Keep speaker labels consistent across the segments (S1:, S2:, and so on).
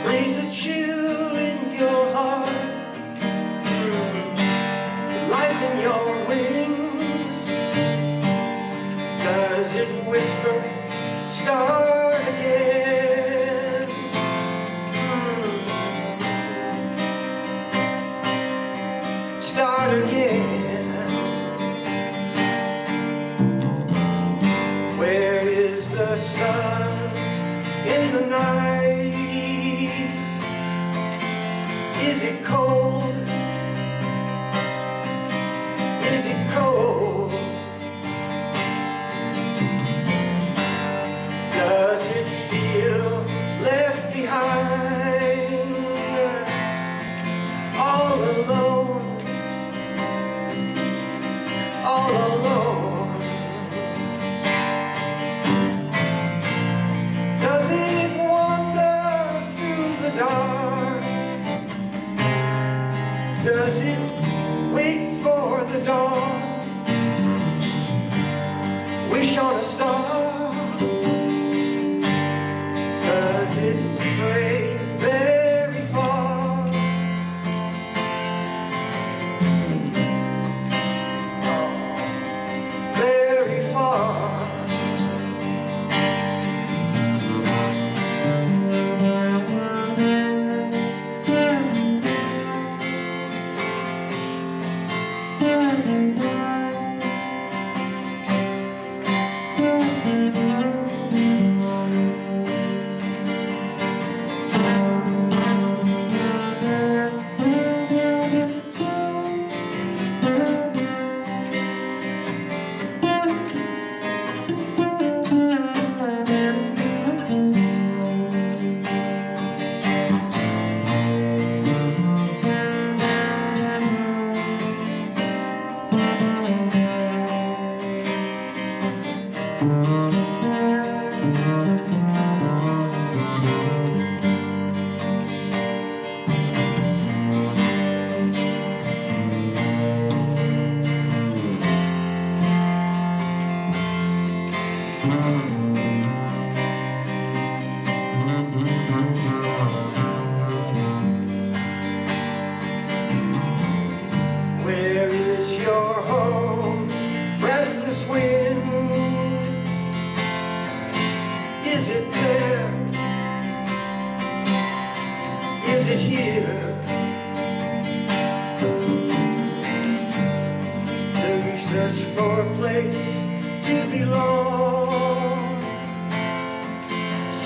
S1: raise a chill in your heart, life in your wings. Does it whisper, start again? Start again. Where is the sun in the night? Is it cold? Is it cold? Does it feel left behind? All alone, all alone. Does it wander through the dark? Does it wait for the dawn? Wish on a star? Does it stray very far? Very far. Where is your home, restless wind? Is it there? Is it here? Do you search for a place to belong?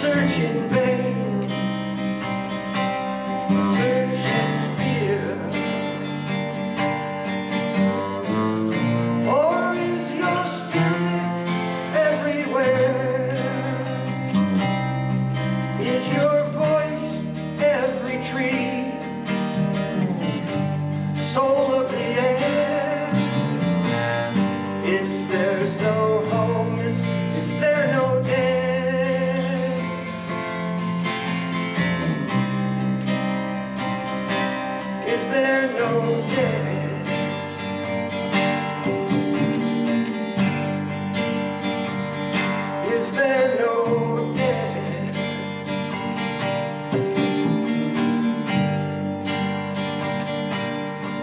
S1: Search in vain, search in fear. Or is your spirit everywhere? Is your voice every tree? Soul of the air? If there's no home, is there no death? Is there no death? Is there no death?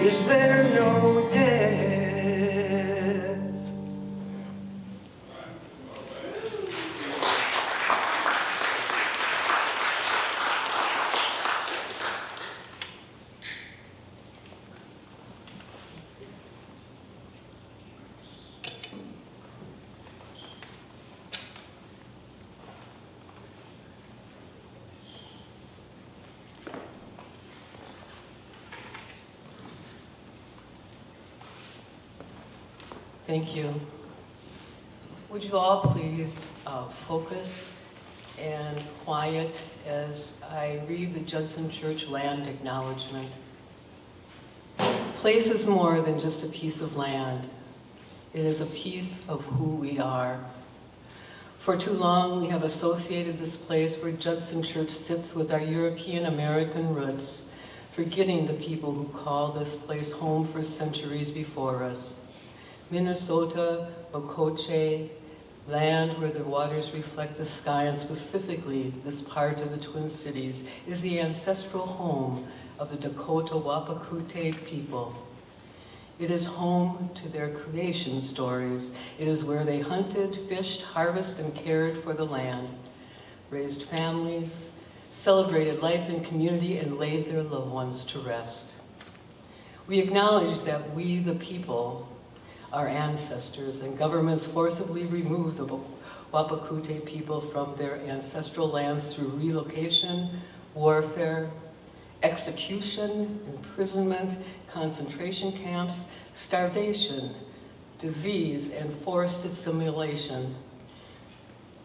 S1: Is there no death?
S2: Thank you. Would you all please focus and quiet as I read the Judson Church land acknowledgement. Place is more than just a piece of land. It is a piece of who we are. For too long, we have associated this place where Judson Church sits with our European American roots, forgetting the people who called this place home for centuries before us. Minnesota, Okoche, Land where the waters reflect the sky, and specifically this part of the Twin Cities is the ancestral home of the Dakota Wapakute people. It is home to their creation stories. It is where they hunted, fished, harvested, and cared for the land, raised families, celebrated life in community, and laid their loved ones to rest. We acknowledge that we, the people, our ancestors, and governments forcibly removed the Wapakute people from their ancestral lands through relocation, warfare, execution, imprisonment, concentration camps, starvation, disease, and forced assimilation.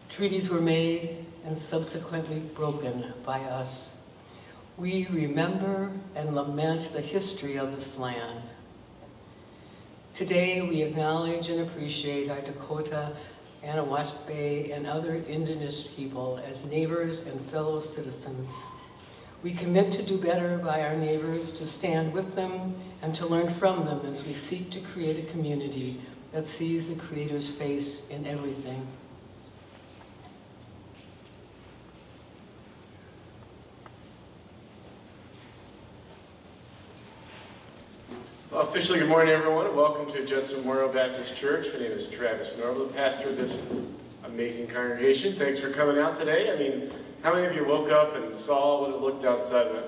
S2: Treaties were made and subsequently broken by us. We remember and lament the history of this land. Today, we acknowledge and appreciate our Dakota, Anawashbe, and other indigenous people as neighbors and fellow citizens. We commit to do better by our neighbors, to stand with them, and to learn from them as we seek to create a community that sees the Creator's face in everything.
S3: Well, officially, good morning, everyone. Welcome to Judson Memorial Baptist Church. My name is Travis Norville, the pastor of this amazing congregation. Thanks for coming out today. I mean, how many of you woke up and saw what it looked outside and went,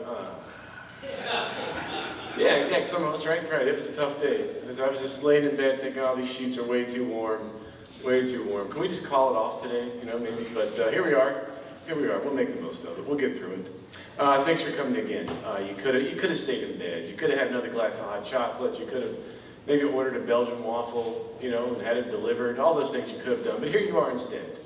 S3: Yeah, exactly. Some of us, right? Right. It was a tough day. I was just laying in bed thinking, oh, these sheets are way too warm. Way too warm. Can we just call it off today? You know, maybe. But here we are. Here we are. We'll make the most of it. We'll get through it. Thanks for coming again. You could have stayed in bed. You could have had another glass of hot chocolate. You could have maybe ordered a Belgian waffle, you know, and had it delivered. All those things you could have done. But here you are instead,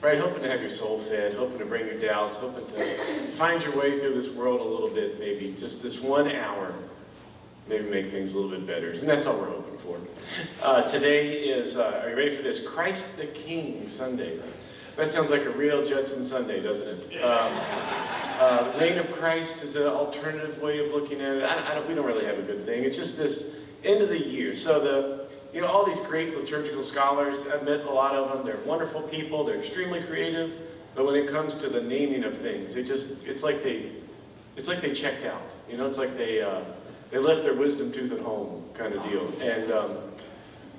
S3: right? Hoping to have your soul fed, hoping to bring your doubts, hoping to find your way through this world a little bit, maybe just this 1 hour, maybe make things a little bit better. And that's all we're hoping for. Today is, are you ready for this? Christ the King Sunday. That sounds like a real Judson Sunday, doesn't it? The reign of Christ is an alternative way of looking at it. We don't really have a good thing. It's just this end of the year. So all these great liturgical scholars, I've met a lot of them. They're wonderful people. They're extremely creative. But when it comes to the naming of things, it's like they checked out. You know, it's like they left their wisdom tooth at home, kind of deal. And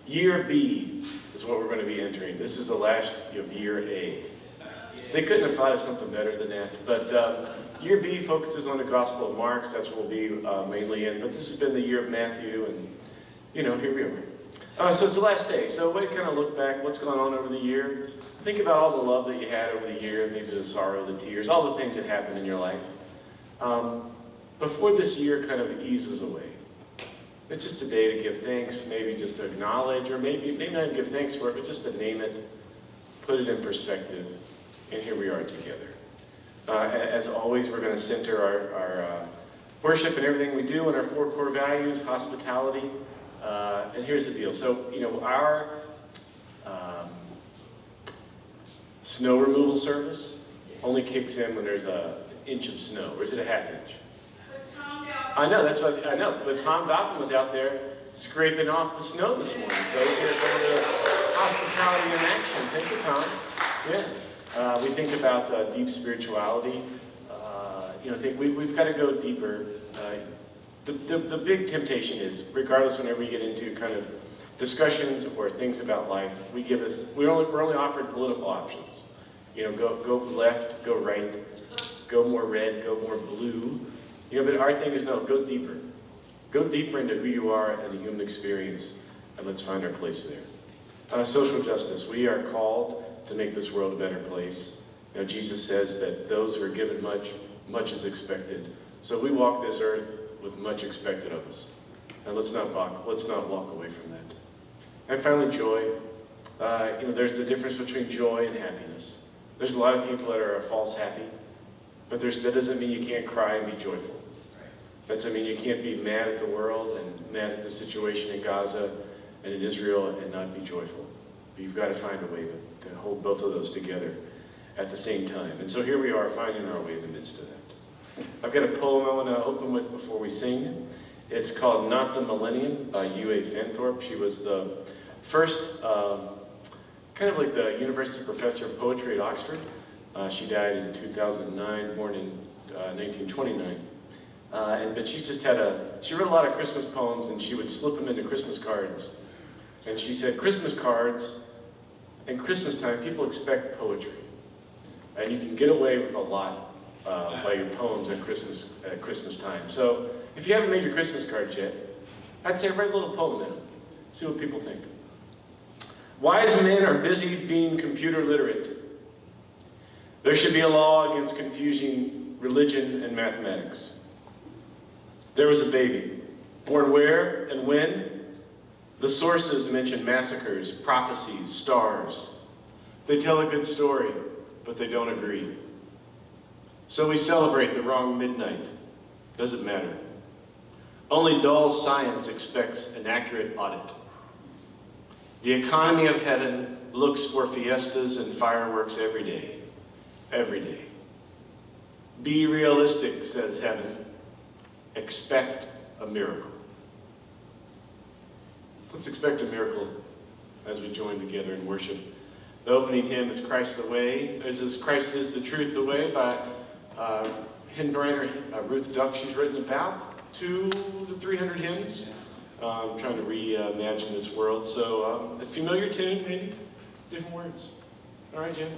S3: year B is what we're going to be entering. This is the last of year A. They couldn't have thought of something better than that. But year B focuses on the Gospel of Mark. That's what we'll be mainly in. But this has been the year of Matthew, and here we are. So it's the last day. So we kind of look back, what's going on over the year. Think about all the love that you had over the year, maybe the sorrow, the tears, all the things that happened in your life. Before this year kind of eases away. It's just a day to give thanks, maybe just to acknowledge, or maybe not give thanks for it, but just to name it, put it in perspective, and here we are together. As always, we're going to center our worship and everything we do on our 4 core values, hospitality, and here's the deal. So, our snow removal service only kicks in when there's an inch of snow, or is it a half inch? I know, that's what I know, but Tom Doppen was out there scraping off the snow this morning, so he's here for the hospitality in action. Thank you, Tom. Yeah. We think about deep spirituality. We've got to go deeper. The big temptation is, regardless whenever we get into kind of discussions or things about life, we're only offered political options. Go left, go right, go more red, go more blue. But our thing is, no, go deeper. Go deeper into who you are and the human experience, and let's find our place there. Social justice. We are called to make this world a better place. Jesus says that those who are given much, much is expected. So we walk this earth with much expected of us. And let's not walk away from that. And finally, joy. There's the difference between joy and happiness. There's a lot of people that are false happy, but that doesn't mean you can't cry and be joyful. That doesn't mean you can't be mad at the world and mad at the situation in Gaza and in Israel and not be joyful. But you've got to find a way to hold both of those together at the same time. And so here we are, finding our way in the midst of that. I've got a poem I want to open with before we sing. It's called Not the Millennium by U.A. Fanthorpe. She was the first kind of like the university professor of poetry at Oxford. She died in 2009, born in 1929. But she wrote a lot of Christmas poems, and she would slip them into Christmas cards. And she said, Christmas cards and Christmas time, people expect poetry. And you can get away with a lot by your poems at Christmas time. So if you haven't made your Christmas cards yet, I'd say write a little poem in them. See what people think. Wise men are busy being computer literate. There should be a law against confusing religion and mathematics. There was a baby, born where and when? The sources mention massacres, prophecies, stars. They tell a good story, but they don't agree. So we celebrate the wrong midnight. Doesn't matter. Only dull science expects an accurate audit. The economy of heaven looks for fiestas and fireworks every day. Every day. Be realistic, says heaven. Expect a miracle. Let's expect a miracle as we join together in worship. The opening hymn is Christ the Way. Christ is the Truth, the Way by hymn writer Ruth Duck. She's written about 200 to 300 hymns. I'm trying to reimagine this world. So a familiar tune, maybe different words. All right, Jim.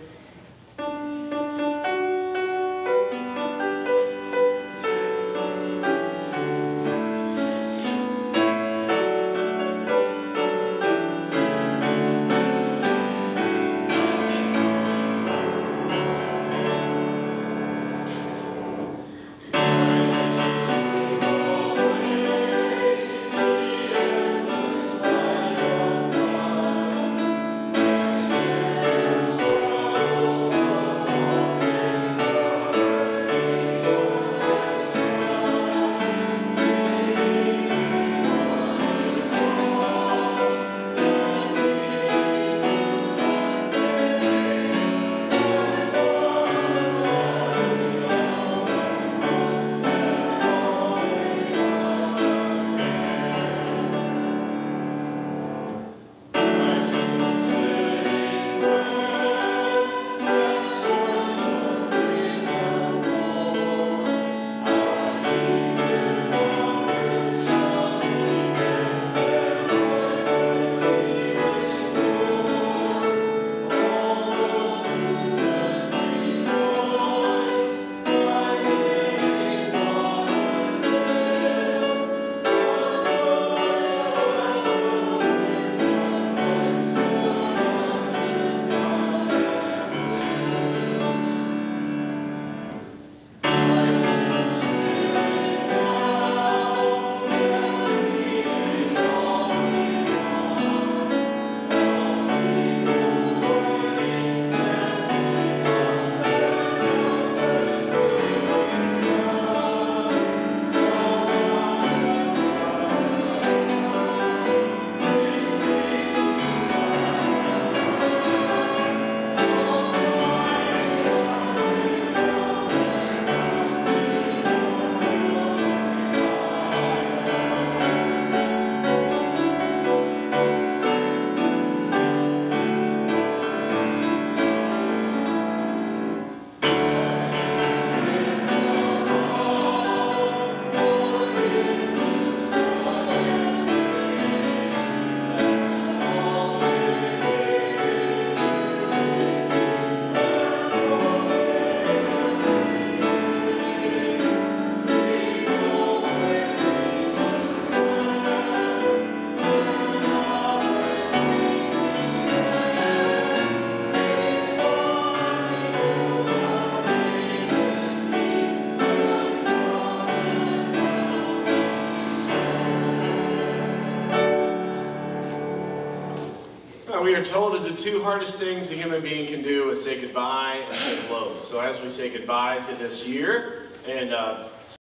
S3: We are told that the two hardest things a human being can do is say goodbye and say hello. So as we say goodbye to this year and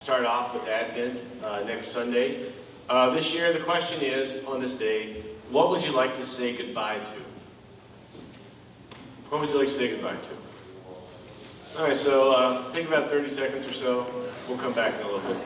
S3: start off with Advent next Sunday, this year the question is, on this day, what would you like to say goodbye to? What would you like to say goodbye to? All right, so take about 30 seconds or so. We'll come back in a little bit.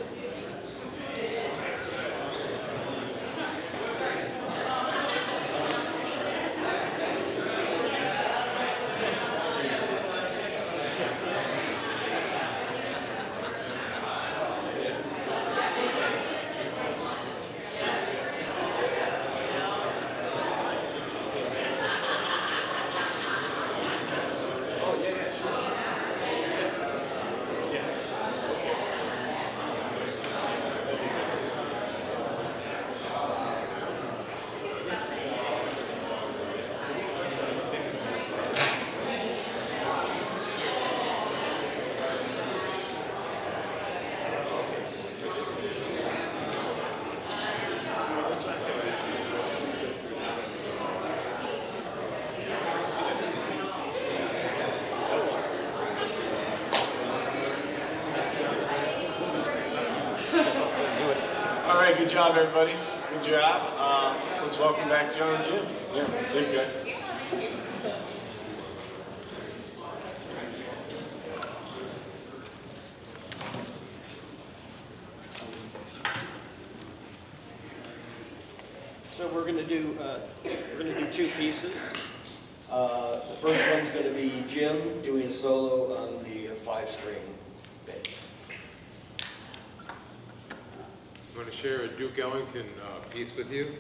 S3: All right, good job, everybody. Good job. Let's welcome back John and Jim. Yeah, thanks, guys.
S1: So we're gonna do two pieces. The first one's gonna be Jim doing a solo on the 5-string bass.
S4: I'm going to share a Duke Ellington piece with you.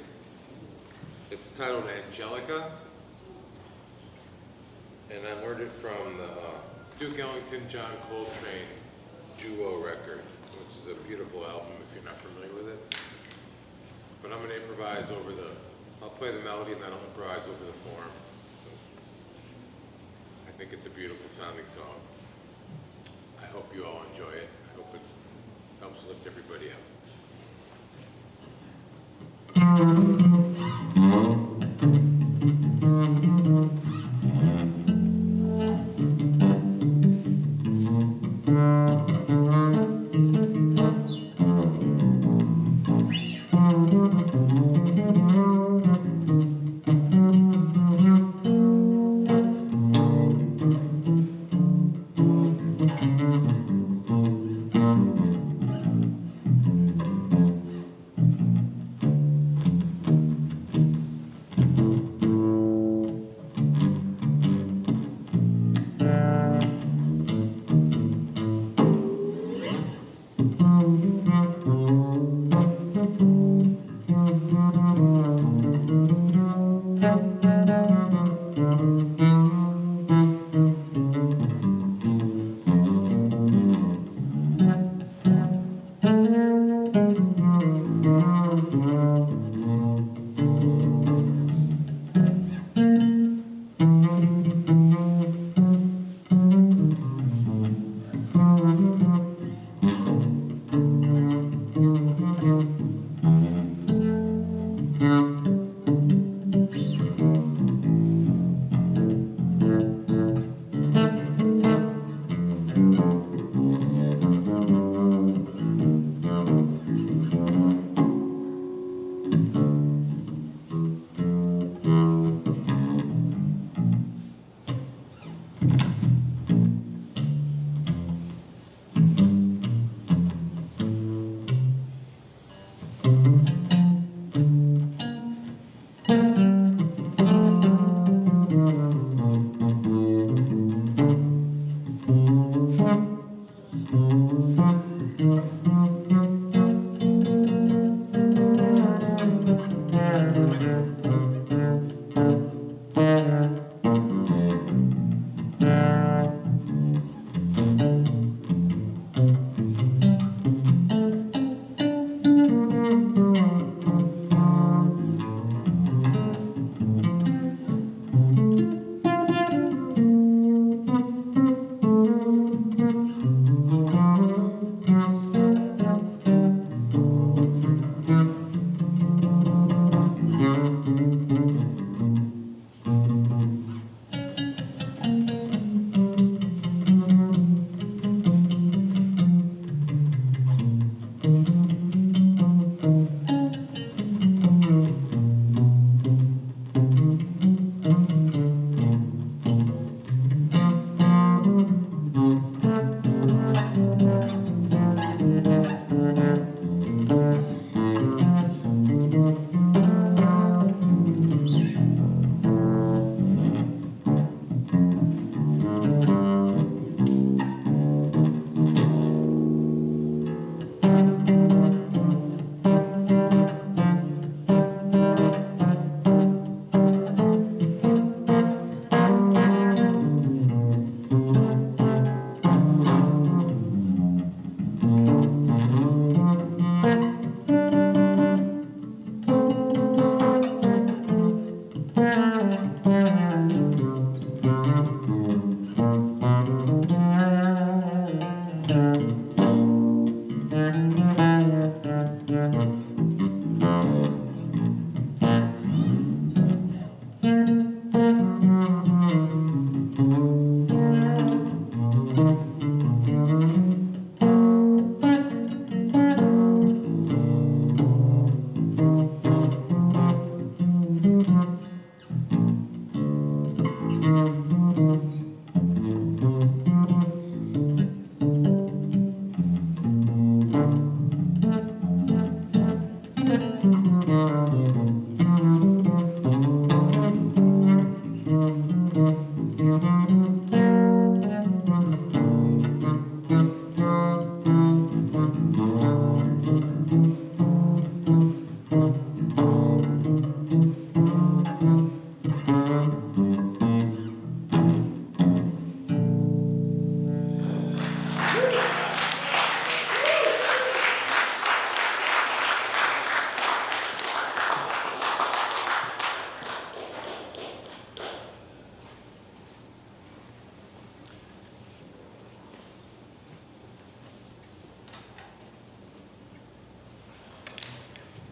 S4: It's titled Angelica, and I learned it from the Duke Ellington John Coltrane duo record, which is a beautiful album if you're not familiar with it. But I'm going to improvise over I'll play the melody and then I'll improvise over the form. So I think it's a beautiful sounding song. I hope you all enjoy it. I hope it helps lift everybody up.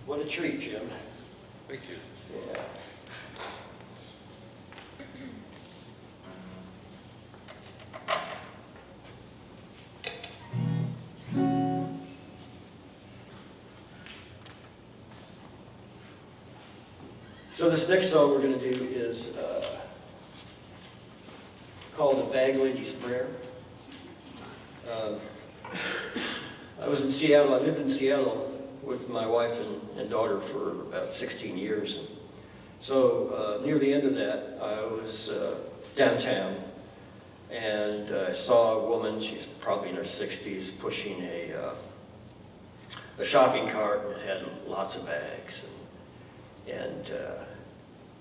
S1: What a treat, Jim.
S4: Thank you.
S1: Yeah. So this next song we're going to do is called The Bag Lady's Prayer. I was in Seattle. I lived in Seattle with my wife and daughter for about 16 years. And so near the end of that, I was downtown, and I saw a woman, she's probably in her 60s, pushing a shopping cart that had lots of bags. And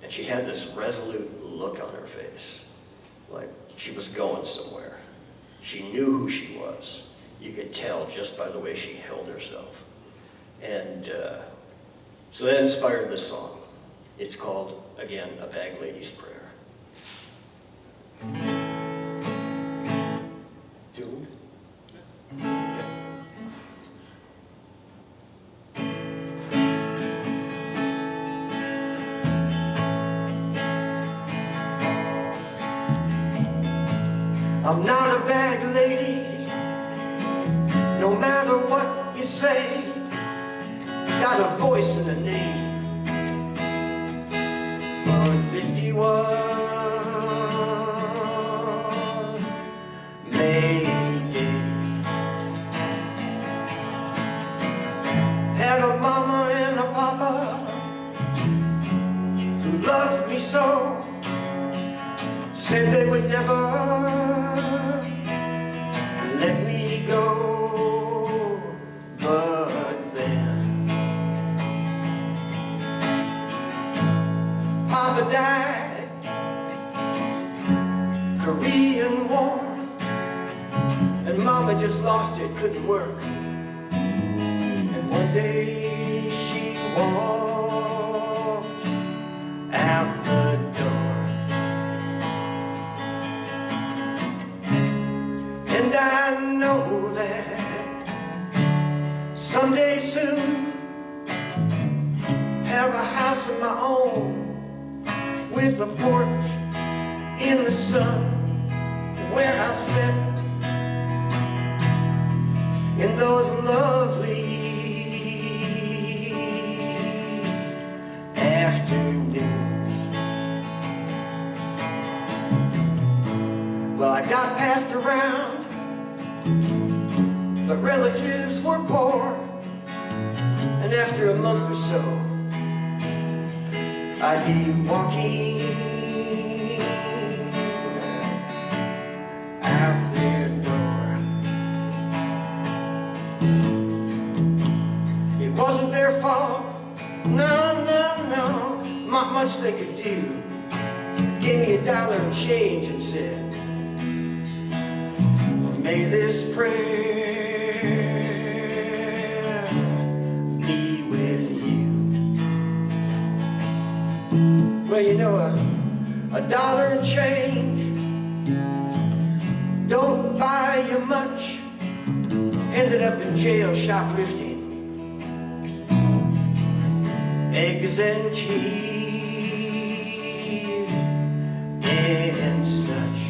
S1: she had this resolute look on her face, like she was going somewhere. She knew who she was. You could tell just by the way she held herself. And so that inspired the song. It's called, again, A Bag Lady's Prayer. Tuned? I'm not a bag lady, no matter what you say. Got a voice and a name. 151 Mayday. Had a mama and a papa who loved me so. Said they would never let me go, but then Papa died, Korean War, and Mama just lost it, couldn't work. And one day she walked out the door. And I know that someday soon have a house of my own with a porch in the sun where I sit in those lovely afternoons. Well, I got passed around, but relatives were poor, and after a month or so, I'd be walking out their door. It wasn't their fault, no, not much they could do. Gave me $1 and change and said, may this prayer be with you. Well, you know, $1 and change don't buy you much. Ended up in jail shoplifting eggs and cheese and such.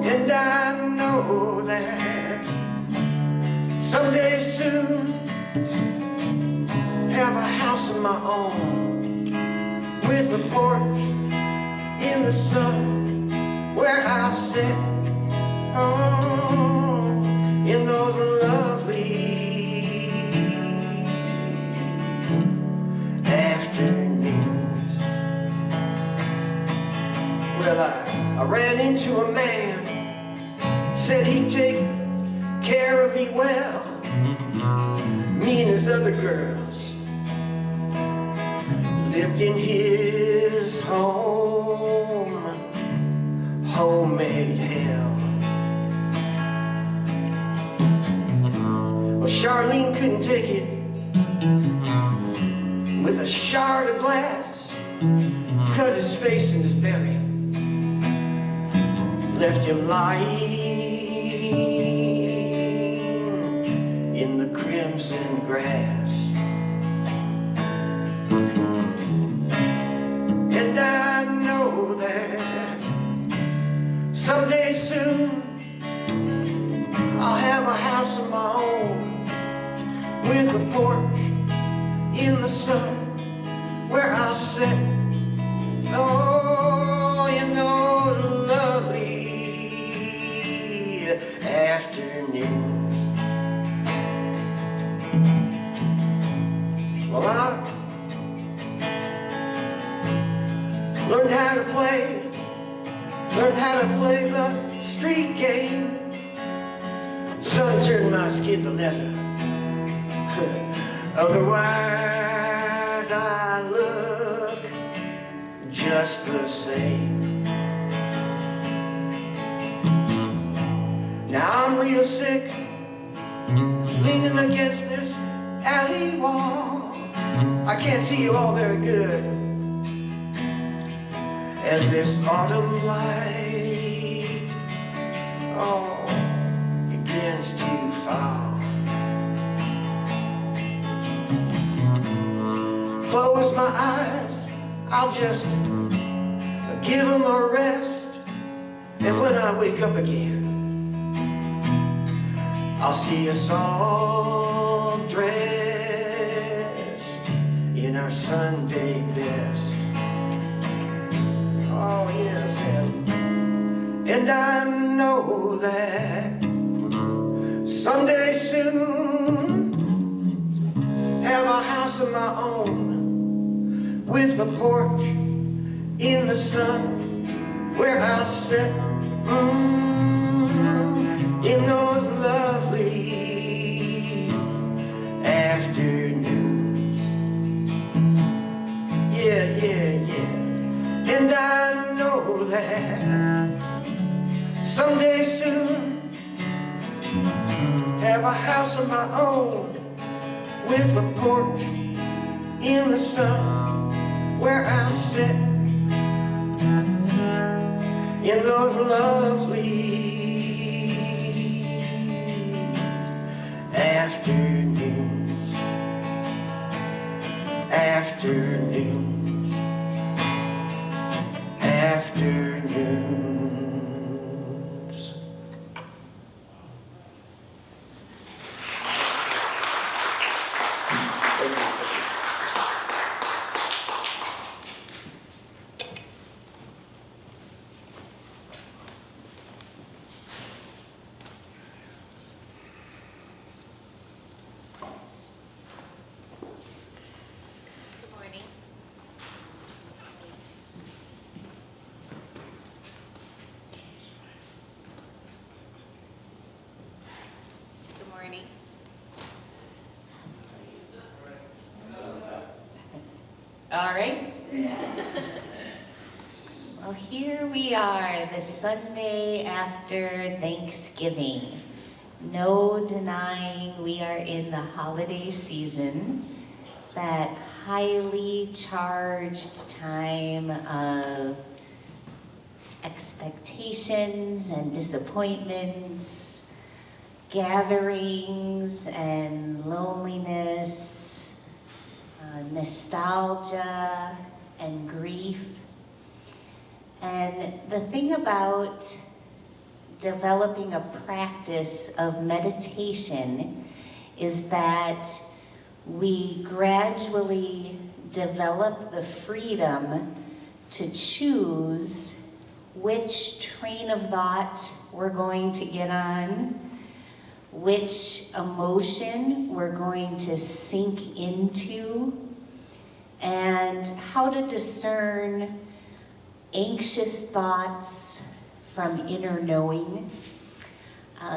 S1: And I know that someday soon have a house of my own with a porch in the sun where I sit in those lovely afternoons. Well, I ran into a man, said he'd take care of me well, me and his other girls lived in his home, homemade hell. Well, Charlene couldn't take it. With a shard of glass, cut his face and his belly, left him lying in the crimson grass. And I know that someday soon I'll have a house of my own with a porch in the sun where I'll sit. Oh, in those lovely afternoons. Well, I learned how to play the street game. Sun turned my skin to leather. Otherwise I look just the same. Now I'm real sick, leaning against this alley wall. I can't see you all very good as this autumn light, oh, begins to fall. Close my eyes, I'll just give them a rest, and when I wake up again, I'll see us all dressed in our Sunday best. Oh yes, and I know that someday soon have a house of my own with a porch in the sun where I'll sit in those lovely afternoons. Yeah, yeah, yeah. And I know that someday soon have a house of my own with a porch in the sun where I'll sit in those lovely afternoons, afternoons, afternoons.
S5: Good morning. Good morning. All right. Well, here we are, the Sunday after Thanksgiving. No denying we are in the holiday season, that highly charged time of expectations and disappointments, gatherings and loneliness, nostalgia and grief. And the thing about developing a practice of meditation is that we gradually develop the freedom to choose which train of thought we're going to get on, which emotion we're going to sink into, and how to discern anxious thoughts from inner knowing.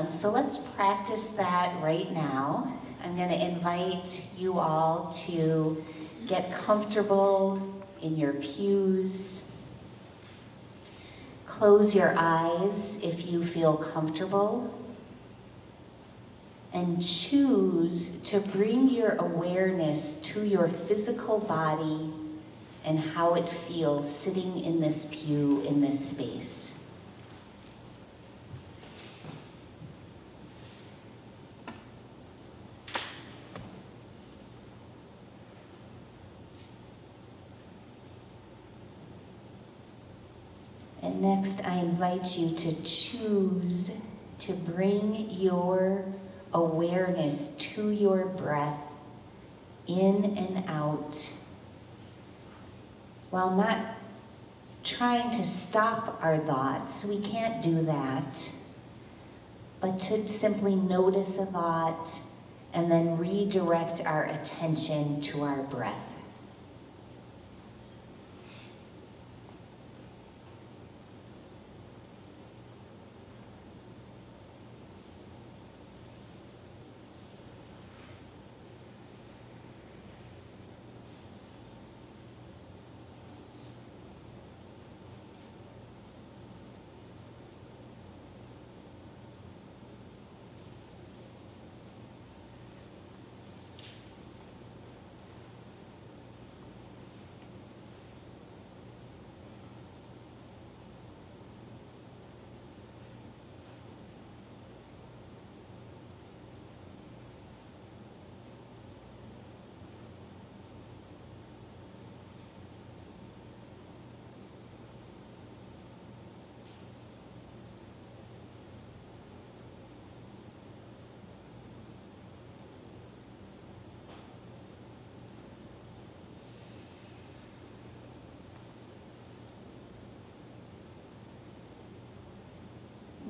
S5: So let's practice that right now. I'm going to invite you all to get comfortable in your pews. Close your eyes if you feel comfortable. And choose to bring your awareness to your physical body and how it feels sitting in this pew, in this space. And next, I invite you to choose to bring your awareness to your breath in and out, while not trying to stop our thoughts. We can't do that. But to simply notice a thought and then redirect our attention to our breath.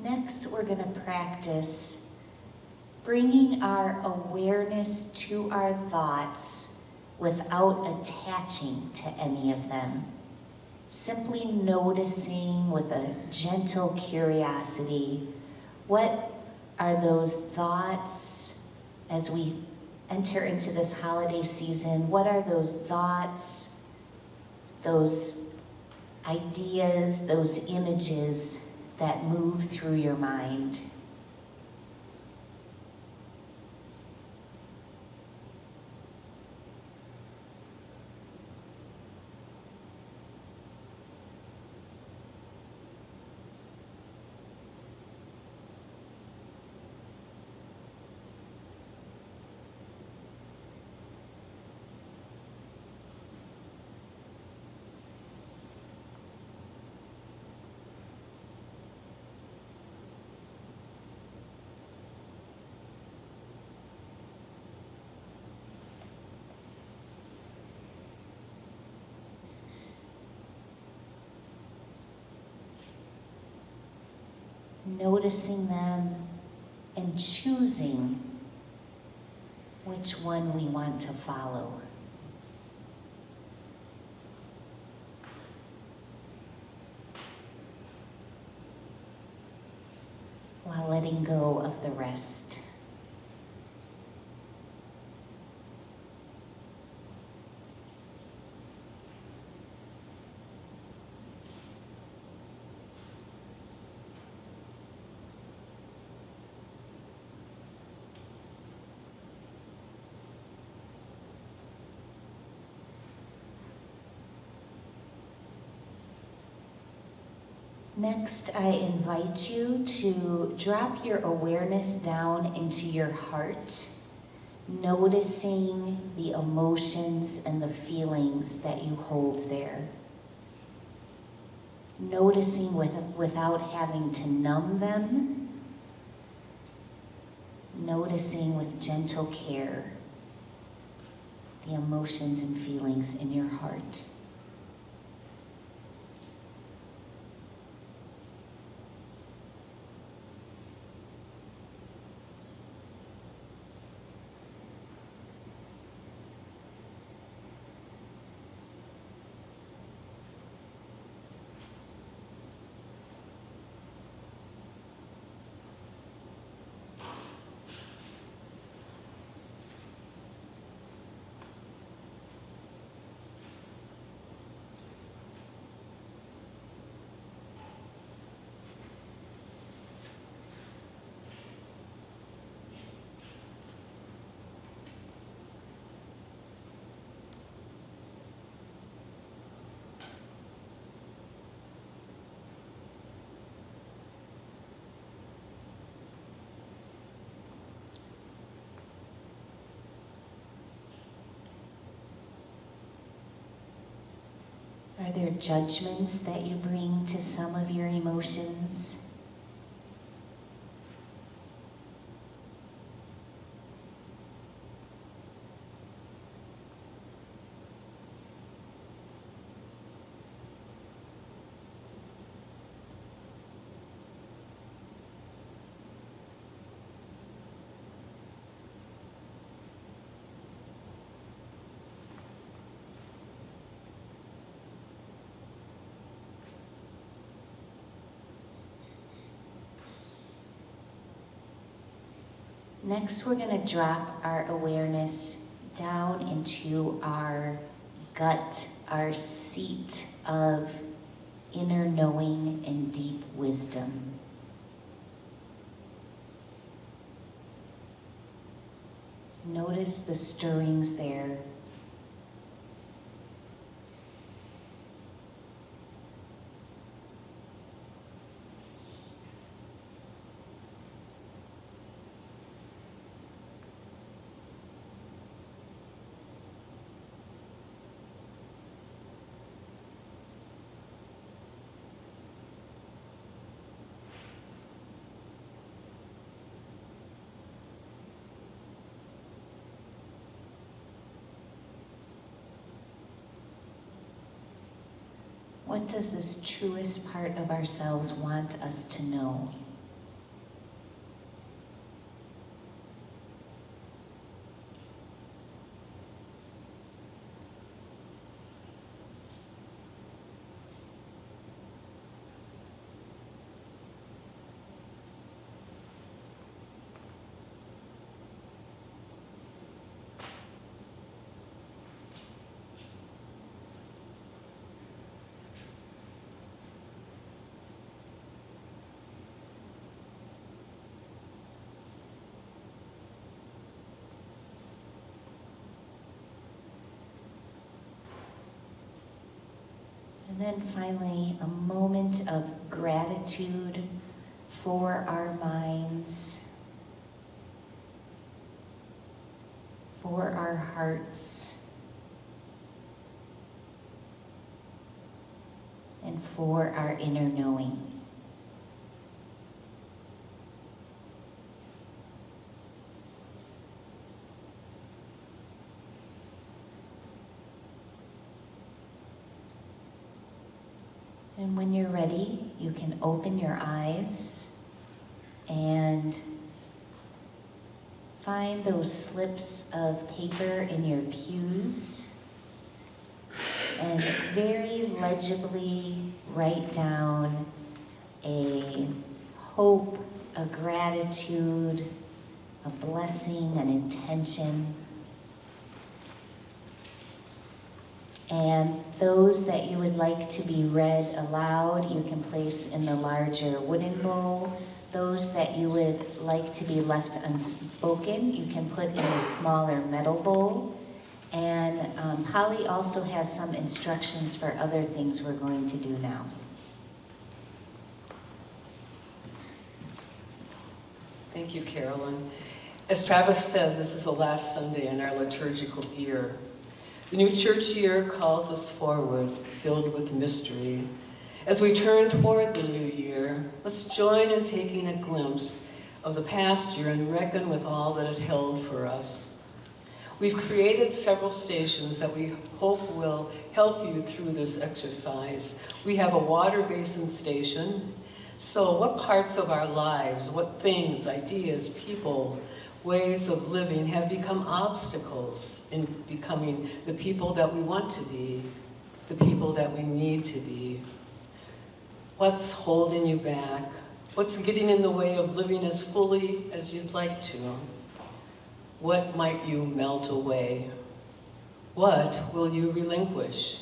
S5: Next, we're going to practice bringing our awareness to our thoughts without attaching to any of them. Simply noticing with a gentle curiosity, what are those thoughts as we enter into this holiday season? What are those thoughts, those ideas, those images that move through your mind? Noticing them and choosing which one we want to follow. While letting go of the rest. Next, I invite you to drop your awareness down into your heart, noticing the emotions and the feelings that you hold there. Noticing without having to numb them, noticing with gentle care the emotions and feelings in your heart. there judgments that you bring to some of your emotions? Next, we're going to drop our awareness down into our gut, our seat of inner knowing and deep wisdom. Notice the stirrings there. What does this truest part of ourselves want us to know? And then finally, a moment of gratitude for our minds, for our hearts, and for our inner knowing. And when you're ready, you can open your eyes and find those slips of paper in your pews and very legibly write down a hope, a gratitude, a blessing, an intention. And those that you would like to be read aloud, you can place in the larger wooden bowl. Those that you would like to be left unspoken, you can put in a smaller metal bowl. And Polly also has some instructions for other things we're going to do now.
S2: Thank you, Carolyn. As Travis said, this is the last Sunday in our liturgical year. The new church year calls us forward, filled with mystery. As we turn toward the new year, let's join in taking a glimpse of the past year and reckon with all that it held for us. We've created several stations that we hope will help you through this exercise. We have a water basin station. So what parts of our lives, what things, ideas, people, ways of living have become obstacles in becoming the people that we want to be, the people that we need to be? What's holding you back? What's getting in the way of living as fully as you'd like to? What might you melt away? What will you relinquish?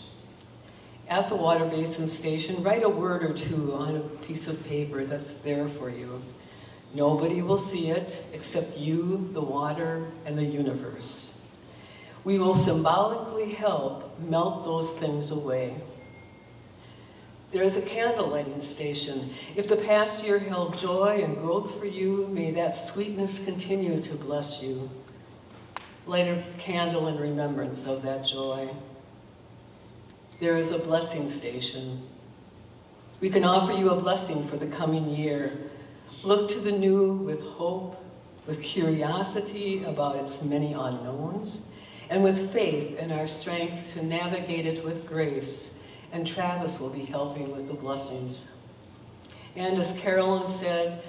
S2: At the water basin station, write a word or two on a piece of paper that's there for you. Nobody will see it except you, the water, and the universe. We will symbolically help melt those things away. There is a candle lighting station. If the past year held joy and growth for you, may that sweetness continue to bless you. Light a candle in remembrance of that joy. there is a blessing station. We can offer you a blessing for the coming year. Look to the new with hope, with curiosity about its many unknowns, and with faith in our strength to navigate it with grace. And Travis will be helping with the blessings. And as Carolyn said,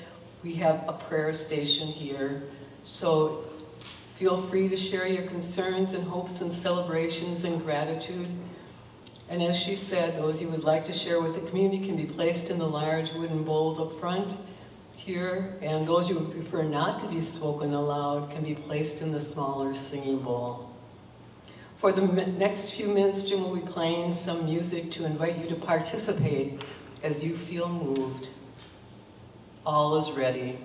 S2: we have a prayer station here, so feel free to share your concerns and hopes and celebrations and gratitude. And as she said, those you would like to share with the community can be placed in the large wooden bowls up front here, and those you would prefer not to be spoken aloud can be placed in the smaller singing bowl. For the next few minutes, Jim will be playing some music to invite you to participate as you feel moved. All is ready.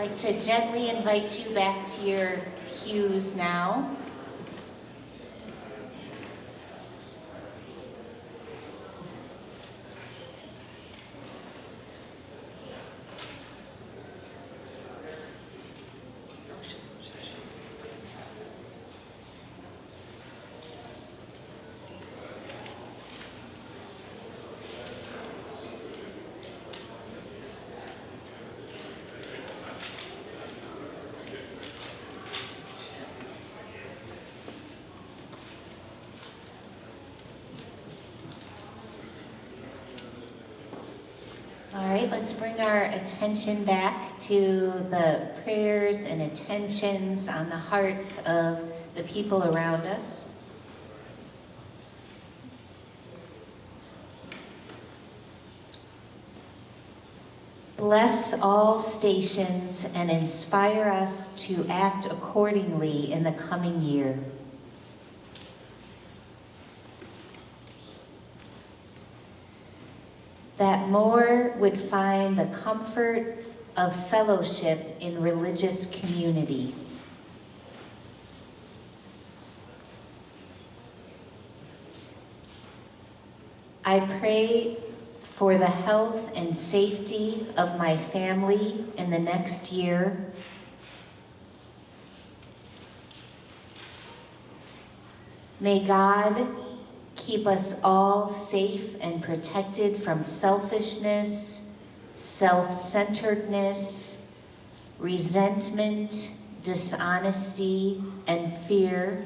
S5: I'd like to gently invite you back to your pews now. All right, let's bring our attention back to the prayers and attentions on the hearts of the people around us. Bless all stations and inspire us to act accordingly in the coming year. That more would find the comfort of fellowship in religious community. I pray for the health and safety of my family in the next year. May God keep us all safe and protected from selfishness, self-centeredness, resentment, dishonesty, and fear.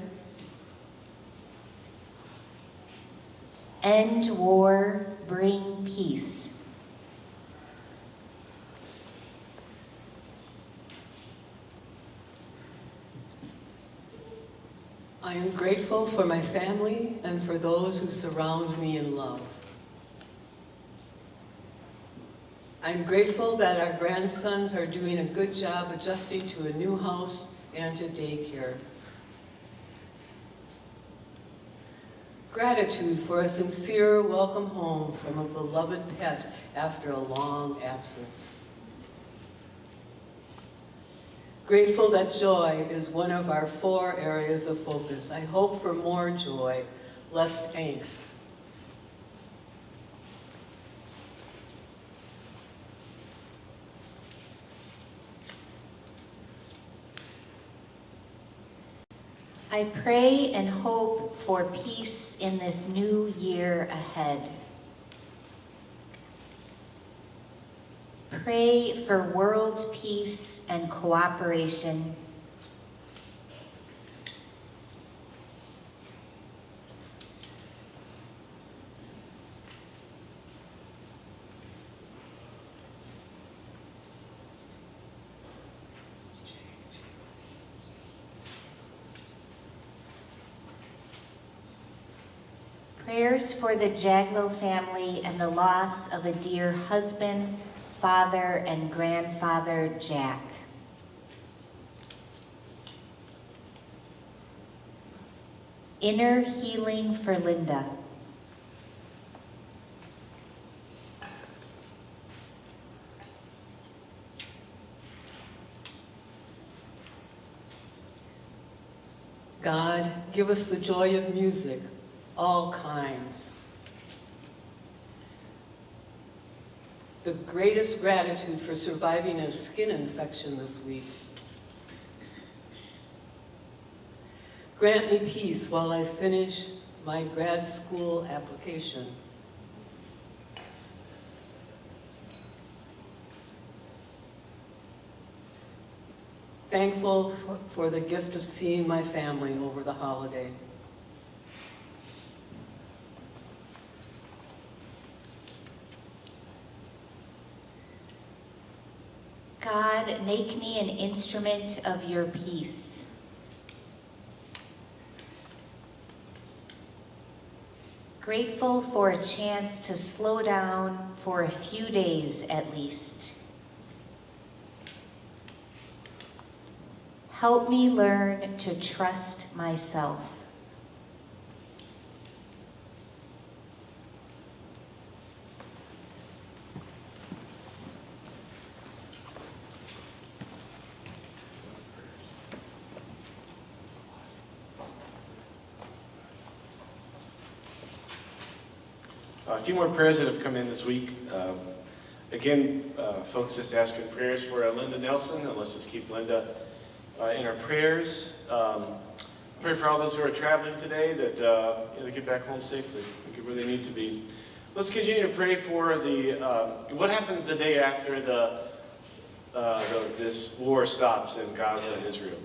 S5: End war, bring peace.
S2: I am grateful for my family and for those who surround me in love. I'm grateful that our grandsons are doing a good job adjusting to a new house and to daycare. Gratitude for a sincere welcome home from a beloved pet after a long absence. Grateful that joy is one of our 4 areas of focus. I hope for more joy, less angst.
S5: I pray and hope for peace in this new year ahead. Pray for world peace and cooperation. Prayers for the Jaglow family and the loss of a dear husband, father, and grandfather, Jack. Inner healing for Linda.
S2: God, give us the joy of music, all kinds. The greatest gratitude for surviving a skin infection this week. Grant me peace while I finish my grad school application. Thankful for the gift of seeing my family over the holiday.
S5: God, make me an instrument of your peace. Grateful for a chance to slow down for a few days at least. Help me learn to trust myself.
S3: A few more prayers that have come in this week. Again, folks just asking prayers for Linda Nelson, and let's just keep Linda in our prayers. Pray for all those who are traveling today that they get back home safely, get where they need to be. Let's continue to pray for what happens the day after this war stops in Gaza and Israel.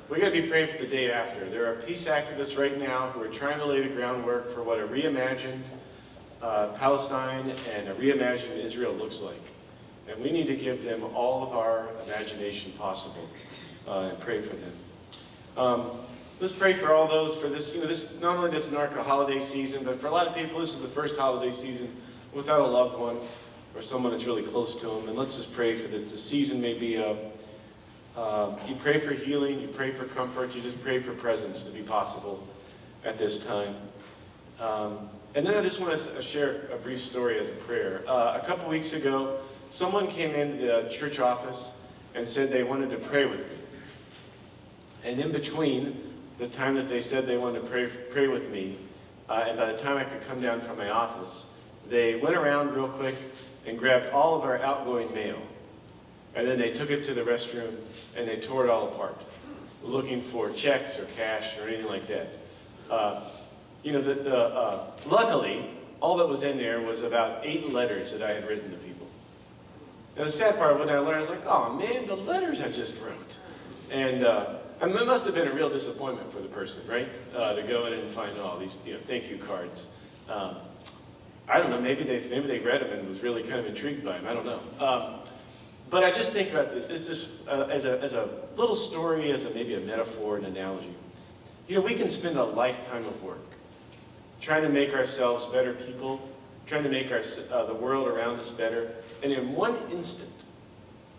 S3: We got to be praying for the day after. There are peace activists right now who are trying to lay the groundwork for what a reimagined Palestine and a reimagined Israel looks like. And we need to give them all of our imagination possible and pray for them. Let's pray for all those for this. This not only doesn't mark a holiday season, but for a lot of people, this is the first holiday season without a loved one or someone that's really close to them. And let's just pray for that the season may be you pray for healing, you pray for comfort, you just pray for presence to be possible at this time. And then I just want to share a brief story as a prayer. A couple weeks ago, someone came into the church office and said they wanted to pray with me. And in between the time that they said they wanted to pray with me, and by the time I could come down from my office, they went around real quick and grabbed all of our outgoing mail. And then they took it to the restroom and they tore it all apart, looking for checks or cash or anything like that. Luckily, all that was in there was about 8 letters that I had written to people. And the sad part, when I learned, I was like, oh man, the letters I just wrote. And it must have been a real disappointment for the person, right? To go in and find all these thank you cards. I don't know, maybe they read them and was really kind of intrigued by them, I don't know. But I just think about this as a little story, as maybe a metaphor, an analogy. We can spend a lifetime of work trying to make ourselves better people, trying to make the world around us better, and in one instant,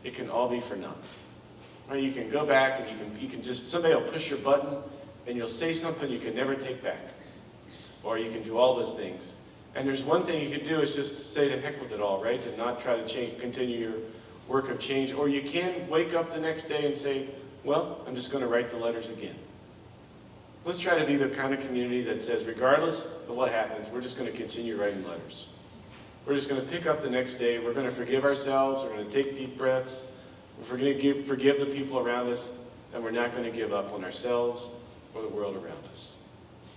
S3: it can all be for naught. Right? You can go back and you can just, somebody will push your button and you'll say something you can never take back. Or you can do all those things. And there's one thing you could do is just say to heck with it all, right? And not try to continue your work of change. Or you can wake up the next day and say, well, I'm just going to write the letters again. Let's try to be the kind of community that says, regardless of what happens, we're just going to continue writing letters. We're just going to pick up the next day. We're going to forgive ourselves. We're going to take deep breaths. We're going to forgive the people around us. And we're not going to give up on ourselves or the world around us.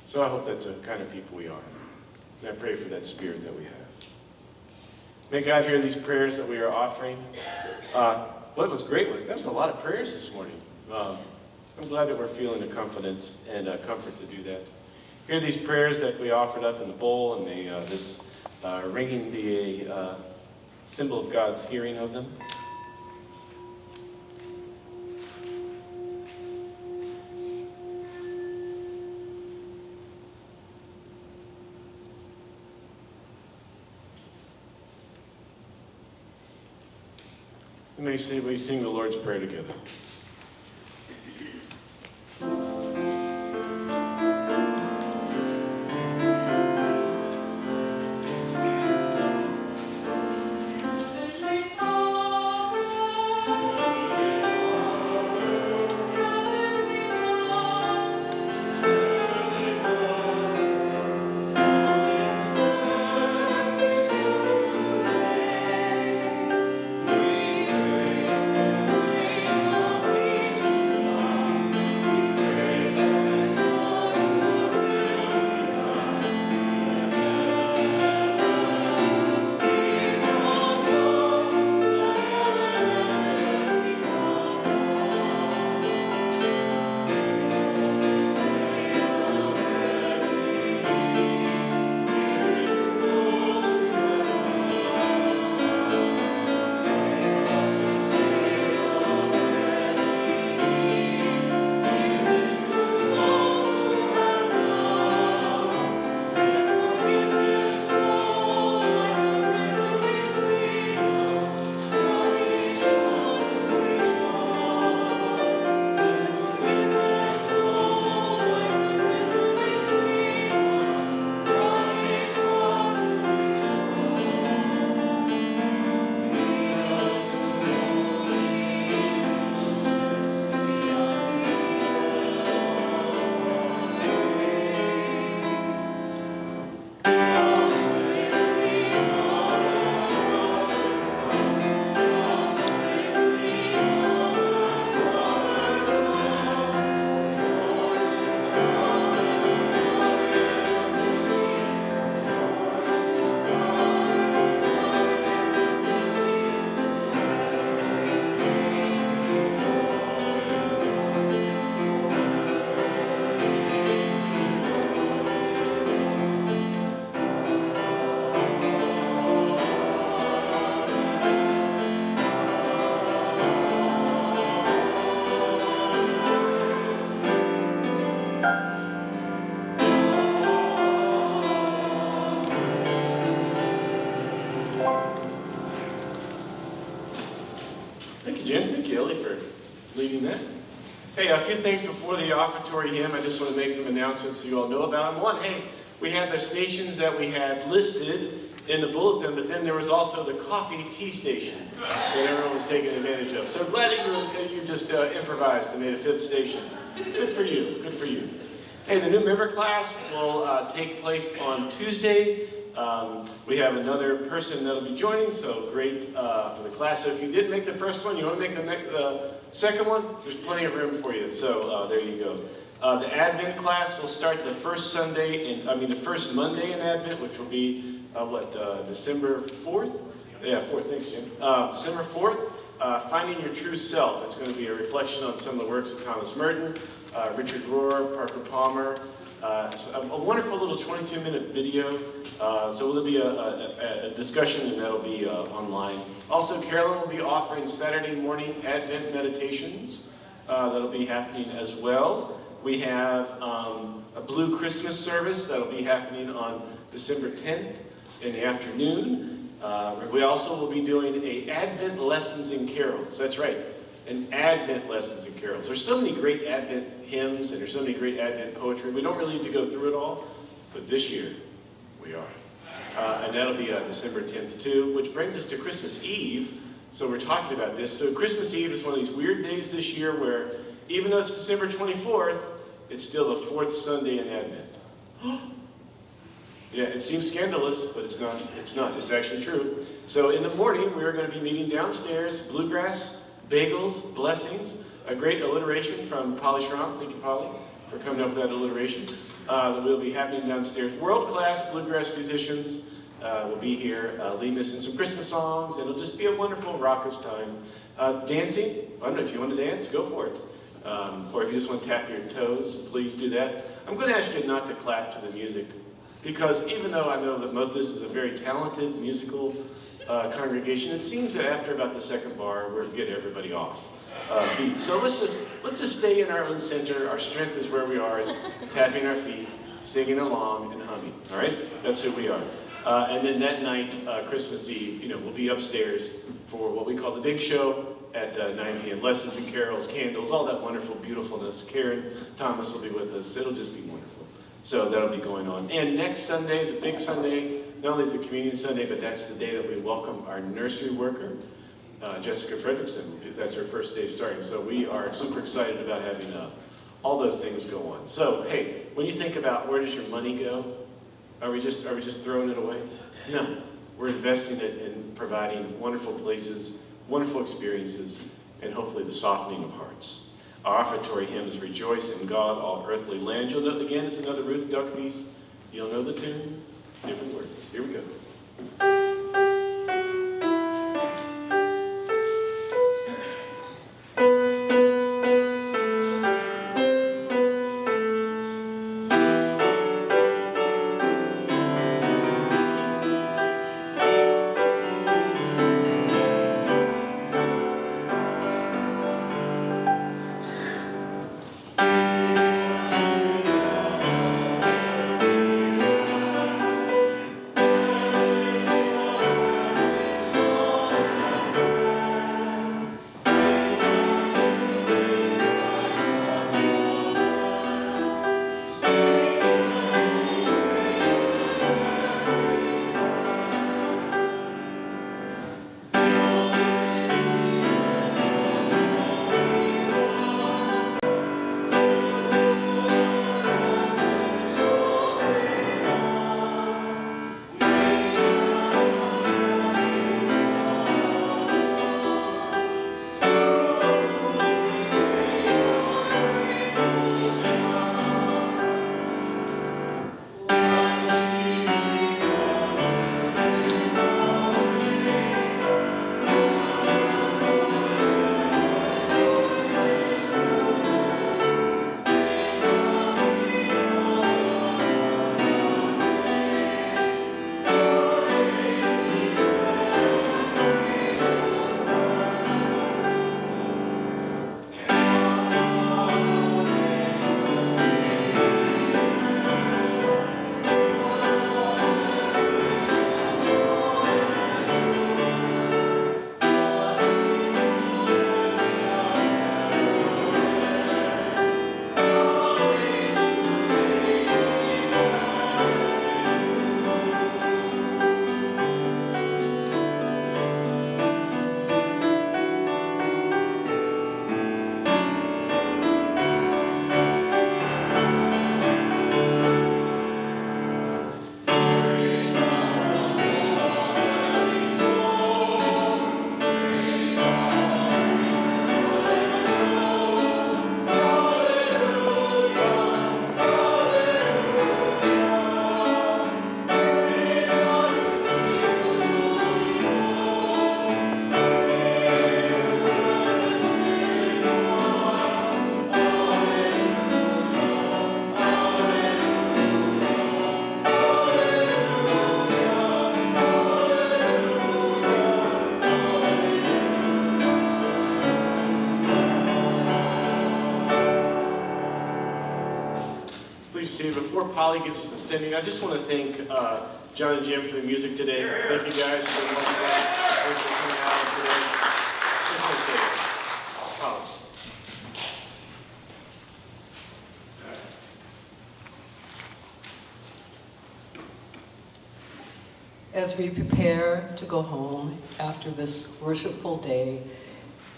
S3: So I hope that's the kind of people we are. And I pray for that spirit that we have. May God hear these prayers that we are offering. What was great was, that was a lot of prayers this morning. I'm glad that we're feeling the confidence and comfort to do that. Hear these prayers that we offered up in the bowl, and may this ringing be a symbol of God's hearing of them. May we sing the Lord's Prayer together.
S6: Amen.
S3: Bailey for leading that. Hey, a few things before the offertory hymn. I just want to make some announcements so you all know about them. One, hey, we had the stations that we had listed in the bulletin, but then there was also the coffee tea station that everyone was taking advantage of. So glad that you just improvised and made a 5th station. Good for you, good for you. Hey, the new member class will take place on Tuesday. We have another person that'll be joining, so great for the class. So if you didn't make the first one, you want to make the second one, there's plenty of room for you, so there you go. The Advent class will start the first the first Monday in Advent, which will be, December 4th? Yeah, 4th, thanks, Jim. December 4th, Finding Your True Self. It's going to be a reflection on some of the works of Thomas Merton, Richard Rohr, Parker Palmer. A wonderful little 22-minute video. So there'll be a discussion, and that'll be online. Also, Carolyn will be offering Saturday morning Advent meditations. That'll be happening as well. We have a Blue Christmas service that'll be happening on December 10th in the afternoon. We also will be doing a Advent Lessons in Carols. That's right, an Advent Lessons in Carols. There's so many great Advent hymns and there's so many great Advent poetry. We don't really need to go through it all, but this year we are. And that'll be December 10th too, which brings us to Christmas Eve. So we're talking about this. So Christmas Eve is one of these weird days this year where even though it's December 24th, it's still the 4th Sunday in Advent. Yeah, it seems scandalous, but it's not. It's not. It's actually true. So in the morning, we are going to be meeting downstairs, bluegrass, bagels, blessings, a great alliteration from Polly Schramm. Thank you, Polly, for coming up with that alliteration. That will be happening downstairs. World-class bluegrass musicians will be here leading us in some Christmas songs. It'll just be a wonderful, raucous time. Dancing, I don't know if you want to dance, go for it. Or if you just want to tap your toes, please do that. I'm going to ask you not to clap to the music, because even though I know that this is a very talented musical congregation, it seems that after about the second bar, we're getting everybody off beat. So let's just stay in our own center. Our strength is where we are, is tapping our feet, singing along, and humming. All right, that's who we are. And then that night, Christmas Eve, we'll be upstairs for what we call the big show at 9 p.m. Lessons and carols, candles, all that wonderful beautifulness. Karen Thomas will be with us. It'll just be wonderful. So that'll be going on. And next Sunday is a big Sunday. Not only is it Communion Sunday, but that's the day that we welcome our nursery worker, Jessica Fredrickson. That's her first day starting. So we are super excited about having all those things go on. So hey, when you think about where does your money go, are we just throwing it away? No, we're investing it in providing wonderful places, wonderful experiences, and hopefully the softening of hearts. Our offertory hymn is Rejoice in God, All Earthly Land. You'll know, again, it's another Ruth Duckby's. You'll know the tune, different words. Here we go. please be seated. Before Polly gives us a sending, I just want to thank John and Jim for the music today. Thank you guys for doing much of that. Thanks for coming out today. Just want to say it. Polly.
S2: As we prepare to go home after this worshipful day,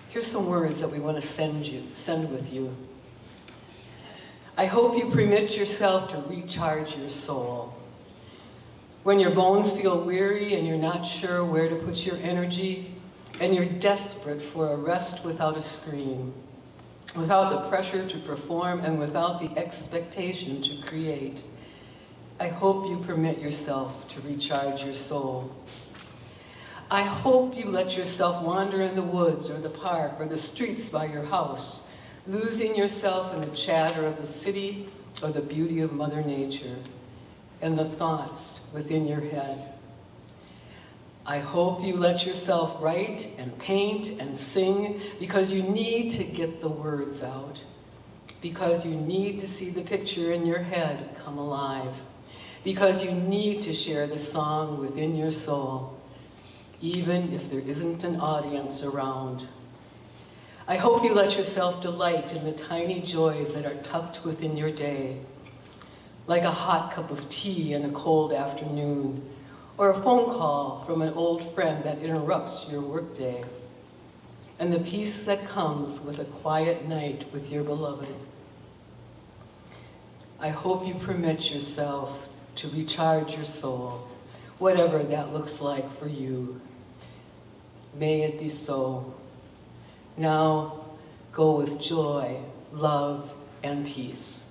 S2: here's some words that we want to send with you. I hope you permit yourself to recharge your soul. When your bones feel weary and you're not sure where to put your energy, and you're desperate for a rest without a scream, without the pressure to perform and without the expectation to create, I hope you permit yourself to recharge your soul. I hope you let yourself wander in the woods or the park or the streets by your house, losing yourself in the chatter of the city or the beauty of Mother Nature and the thoughts within your head. I hope you let yourself write and paint and sing because you need to get the words out, because you need to see the picture in your head come alive, because you need to share the song within your soul, even if there isn't an audience around. I hope you let yourself delight in the tiny joys that are tucked within your day, like a hot cup of tea in a cold afternoon, or a phone call from an old friend that interrupts your workday, and the peace that comes with a quiet night with your beloved. I hope you permit yourself to recharge your soul, whatever that looks like for you. May it be so. Now, go with joy, love, and peace.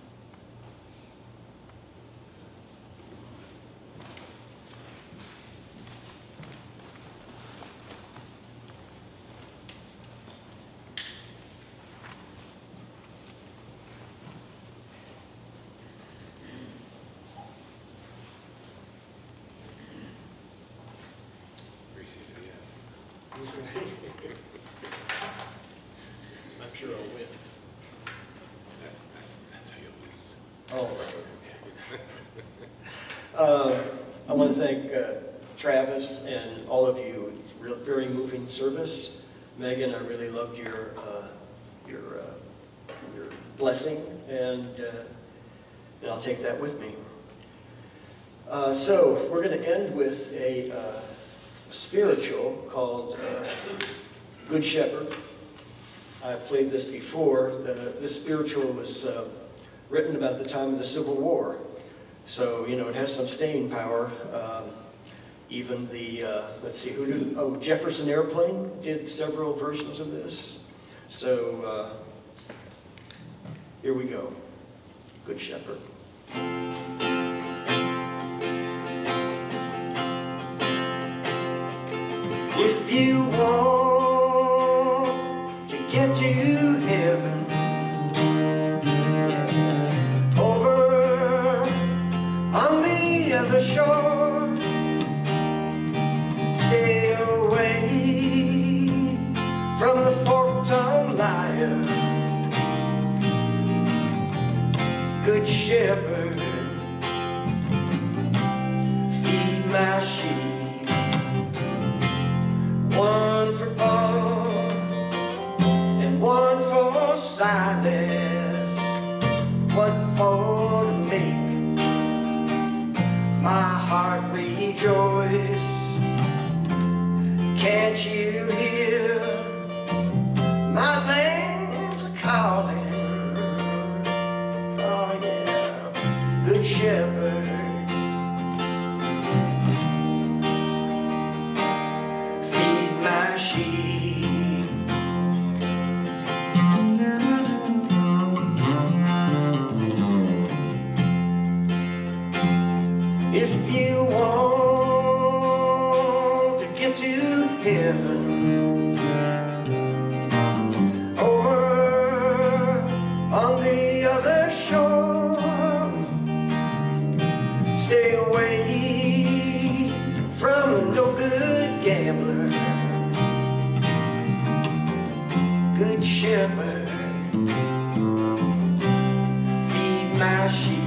S1: I'm sure I'll win.
S4: That's how you lose.
S1: Oh. I want to thank Travis and all of you. It's a very moving service. Megan, I really loved your blessing, and I'll take that with me. So we're going to end with a spiritual called Good Shepherd. I've played this before. This spiritual was written about the time of the Civil War. So, you know, it has some staying power. Even the, let's see, Jefferson Airplane did several versions of this. So, here we go. Good Shepherd. If you want to get to heaven, over on the other shore, stay away from the fork-tongued liar. Good shepherd, feed my sheep. One for Paul and one for Silas, one for to make my heart rejoice. Can't you hear my lambs are calling? Oh yeah, good shepherd. If you want to get to heaven, over on the other shore, stay away from a no-good gambler. Good shepherd, feed my sheep.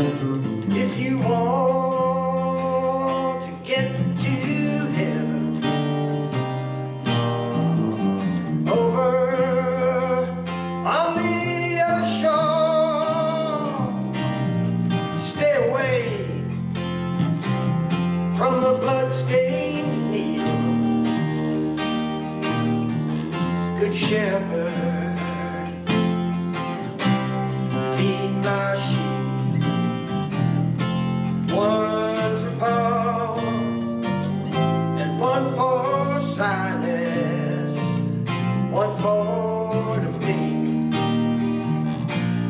S1: If you want to get to heaven, over on the other shore, stay away from the blood-stained needle. Good shepherd, feed my sheep. One for Paul and one for Silas, one for the meek.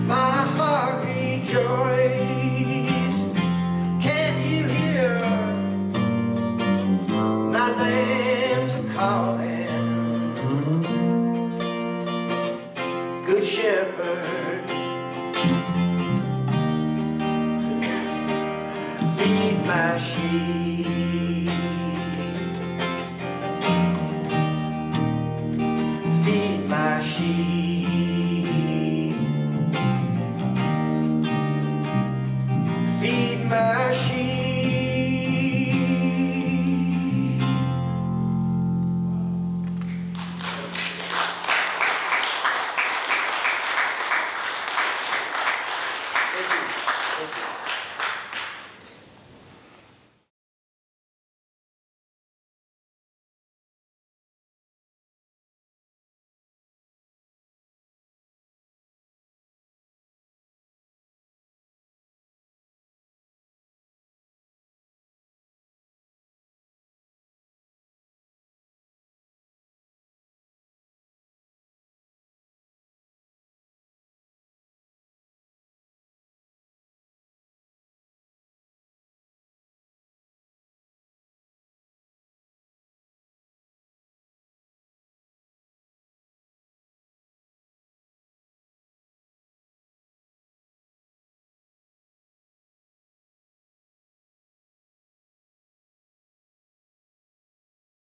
S1: My heart rejoices. Can't you hear? My lambs are calling. Good shepherd, feed my sheep.